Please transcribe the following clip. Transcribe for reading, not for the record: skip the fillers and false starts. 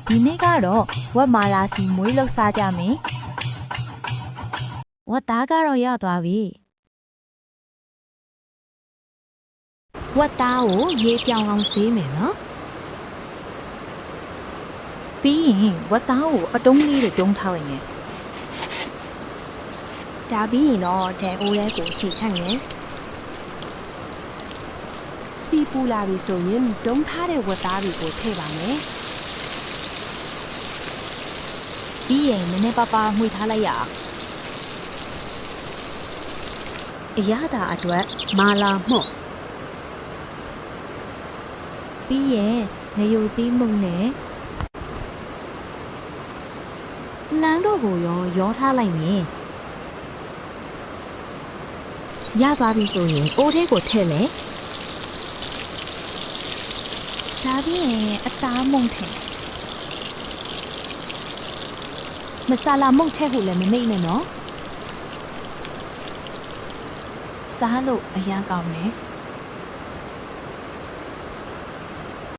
ဒီနေ့ကတော့ဝက်မာလာစီမွေးလောက်စားကြမယ်ဝက်သားကတော့ရသွားပြီဝက်သားကိုရေပြောင်းအောင်ဆေးမယ်နော်ပြီးရင်ဝက်သားကိုအတုံးလေးတွေတုံးထားလိုက်မယ်ဒါပြီးရင်တော့ဒန်အိုးလေးကိုစီချမယ်စီပူလာပြီဆိုရင်တုံးထားတဲ့ဝက်သားတွေကိုထည့်ပါမယ်ပြီးရင်နည်းနည်းပါးပါးမှွေထားလိုက်ရအောင်အရသာအတွက်မာလာမှုတ်ပြီးရင်ငရုတ်သီးမှုန့်နဲ့လမ်းတော့ကိုရောထားလိုက်မယ်ရသွားပြီဆိုရင်အိုးထဲကိုထည့်မယ်ဒါပြီးရင်အသားမုန့်ထည့်မဆာလာမုန့်ထည့်ဖို့လည်းမမေ့နဲ့နော်စားလို့အရန်ကောင်းတယ်